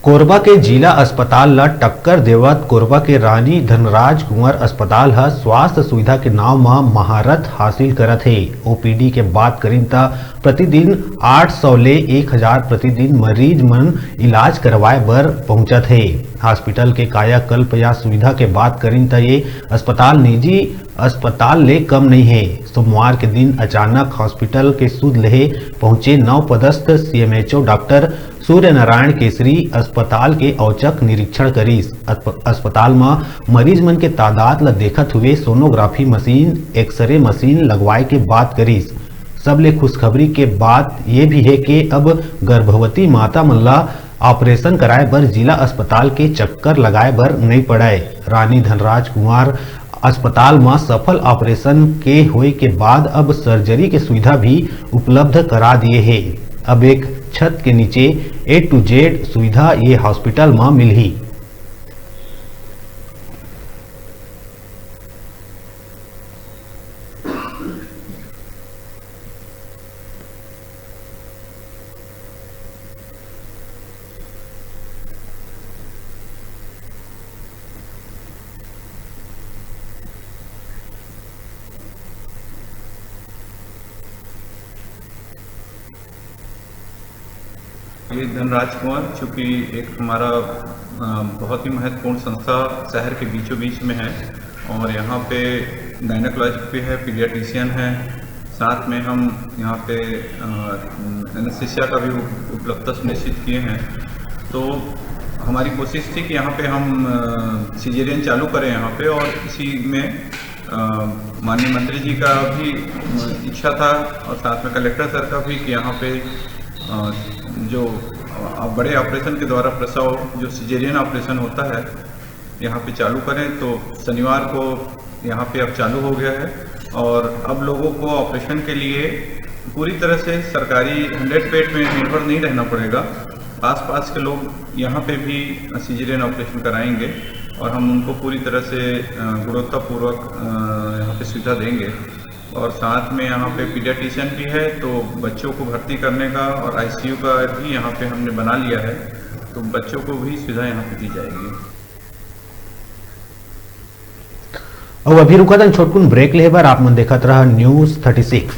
कोरबा के जिला अस्पताल ला टक्कर देवत कोरबा के रानी धनराज कुंवर अस्पताल ह स्वास्थ्य सुविधा के नाव में महारत हासिल करत है। ओपीडी के बात करीन त प्रतिदिन 800 ले 1000 प्रतिदिन मरीज मन इलाज करवाए बर पहुंचत है। हॉस्पिटल के कायाकल्प या सुविधा के बात करीन त ये अस्पताल निजी अस्पताल ले कम नहीं है। सोमवार के दिन अचानक हॉस्पिटल के सुध लेहे पहुंचे नवपदस्थ सीएमएचओ डॉक्टर सूर्य नारायण केसरी अस्पताल के औचक निरीक्षण करीस। अस्पताल में मरीज मन के तादाद ला देखत हुए सोनोग्राफी मशीन एक्सरे मशीन लगवाए के बात करीस। सबले खुशखबरी के बात ये भी है कि अब गर्भवती माता मन ला ऑपरेशन कराए बर जिला अस्पताल के चक्कर लगाए बर नहीं पड़े। रानी धनराज कुंवर अस्पताल में सफल ऑपरेशन के होए के बाद अब सर्जरी के सुविधा भी उपलब्ध करा दिए है। अब एक छत के नीचे A to Z सुविधा ये हॉस्पिटल में मिली। ये धनराज कुंवर चूँकि एक हमारा बहुत ही महत्वपूर्ण संस्था शहर के बीचों बीच में है और यहाँ पे गायनेकोलॉजिस्ट भी है, पीडियाट्रिशियन है, साथ में हम यहाँ पे एनेस्थीसिया का भी उपलब्धता सुनिश्चित किए हैं। तो हमारी कोशिश थी कि यहाँ पे हम सिजेरियन चालू करें यहाँ पे, और इसी में माननीय मंत्री जी का भी इच्छा था और साथ में कलेक्टर सर का भी कि यहाँ पे जो बड़े ऑपरेशन के द्वारा प्रसव जो सिजेरियन ऑपरेशन होता है यहाँ पे चालू करें। तो शनिवार को यहाँ पे अब चालू हो गया है और अब लोगों को ऑपरेशन के लिए पूरी तरह से सरकारी 100 बेड में निर्भर नहीं रहना पड़ेगा। आसपास के लोग यहाँ पे भी सिजेरियन ऑपरेशन कराएंगे और हम उनको पूरी तरह से गुणवत्तापूर्वक यहाँ पे सुविधा देंगे। और साथ में यहाँ पे पीडियाट्रिशियन भी है, तो बच्चों को भर्ती करने का और आईसीयू का भी यहाँ पे हमने बना लिया है, तो बच्चों को भी सुविधा यहाँ पे दी जाएगी। अब अभी रुका था छोटकुन ब्रेक ले बार आप मन देखत रहा न्यूज़ 36।